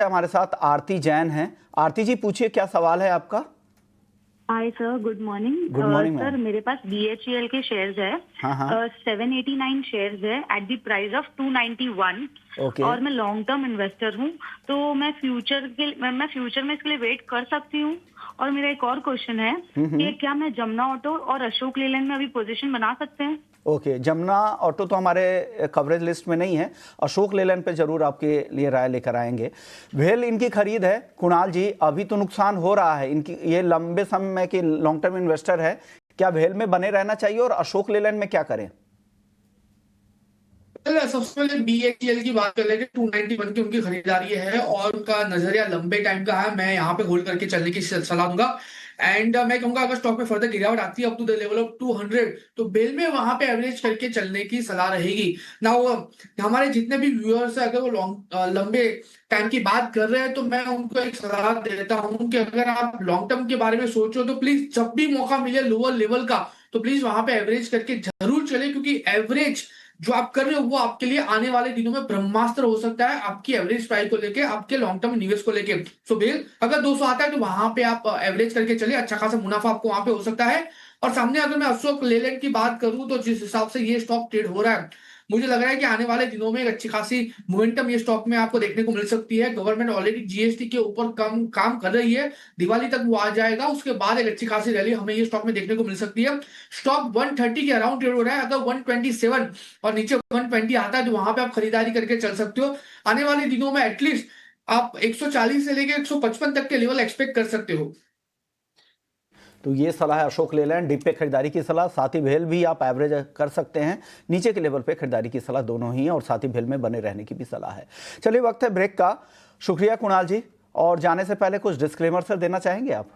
हमारे साथ आरती जैन हैं। आरती जी पूछिए, क्या सवाल है आपका? Hi sir, good morning. Good morning sir, ma'am. मेरे पास BHEL के शेयर्स है। हाँ हाँ। 789 शेयर्स है at the price of 291। Okay. और मैं लॉन्ग टर्म इन्वेस्टर हूँ, तो मैं फ्यूचर में इसके लिए वेट कर सकती हूँ। और मेरा एक और क्वेश्चन है कि क्या मैं जमुना ऑटो और अशोक लेलैंड में अभी पोजीशन बना सकते हैं? ओके, जमुना ऑटो तो हमारे कवरेज लिस्ट में नहीं है। अशोक लेलैंड पे जरूर आपके लिए राय लेकर आएंगे। वेल इनकी खरीद है कुणाल जी, अभी तो नुकसान हो रहा है इनकी, ये लंबे समय की लॉन्ग टर्म इन्वेस्टर है। क्या वेल में बने रहना चाहिए और अशोक लेलैंड में क्या करें? सबसे पहले BHEL की बात कर लेंगे। 291 की उनकी खरीदारी है और उनका नजरिया लंबे टाइम का है। मैं यहाँ पे होल्ड करके चलने की सलाह दूंगा। एंड मैं कहूंगा अगर स्टॉक में फर्दर गिरावट आती है up to the level of 200, तो बेल में वहां पे एवरेज करके चलने की सलाह रहेगी ना। वो हमारे जितने भी व्यूअर्स है, अगर वो लंबे टाइम की बात कर रहे हैं, तो मैं उनको एक सलाह देता हूं कि अगर आप लॉन्ग टर्म के बारे में सोचो तो प्लीज जब भी मौका मिले लोअर लेवल का, तो प्लीज वहां पे एवरेज करके जरूर चले, क्योंकि एवरेज जो आप कर रहे हो वो आपके लिए आने वाले दिनों में ब्रह्मास्त्र हो सकता है, आपकी एवरेज प्राइस को लेके, आपके लॉन्ग टर्म निवेश को लेके। सो बेल अगर 200 आता है तो वहां पे आप एवरेज करके चलिए, अच्छा खासा मुनाफा आपको वहां पे हो सकता है। और सामने अगर मैं अशोक लेलैंड की बात करूं, तो जिस हिसाब से ये स्टॉक ट्रेड हो रहा है, मुझे लग रहा है कि आने वाले दिनों में एक अच्छी खासी मोमेंटम ये स्टॉक में आपको देखने को मिल सकती है। गवर्नमेंट ऑलरेडी GST के ऊपर काम कर रही है, दिवाली तक वो आ जाएगा, उसके बाद एक अच्छी खासी रैली हमें ये स्टॉक में देखने को मिल सकती है। स्टॉक 130 के अराउंड ट्रेड हो रहा है, अगर 127 और नीचे 120 आता है तो वहां पे आप खरीदारी करके चल सकते हो। आने वाले दिनों में एटलीस्ट आप 140 से लेके 155 तक के लेवल एक्सपेक्ट कर सकते हो। तो ये सलाह है अशोक लेलैंड, डिप पे खरीदारी की सलाह, साथ ही भेल भी आप एवरेज कर सकते हैं, नीचे के लेवल पे खरीदारी की सलाह दोनों ही है, और साथ ही भेल में बने रहने की भी सलाह है। चलिए वक्त है ब्रेक का। शुक्रिया कुणाल जी। और जाने से पहले कुछ डिस्क्लेमर सर देना चाहेंगे आप?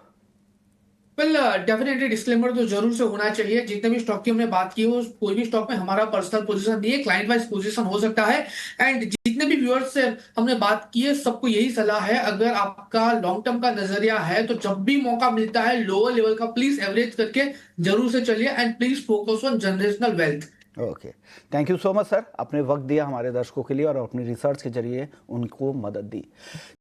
वेल डेफिनेटली डिस्क्लेमर तो जरूर से होना चाहिए। जितने भी स्टॉक की हमने बात की है, वो कोई भी स्टॉक में हमारा पर्सनल पोजीशन नहीं है, क्लाइंट वाइज पोजीशन हो सकता है। एंड जितने भी व्यूअर्स से हमने बात की है, सबको यही सलाह है, अगर आपका लॉन्ग टर्म का नजरिया है तो जब भी मौका मिलता है लोअर लेवल का प्लीज एवरेज करके जरूर से चलिए, and please focus on generational wealth. Okay, thank you so much sir, आपने वक्त दिया हमारे दर्शकों के लिए और अपनी रिसर्च के जरिए उनको मदद दी।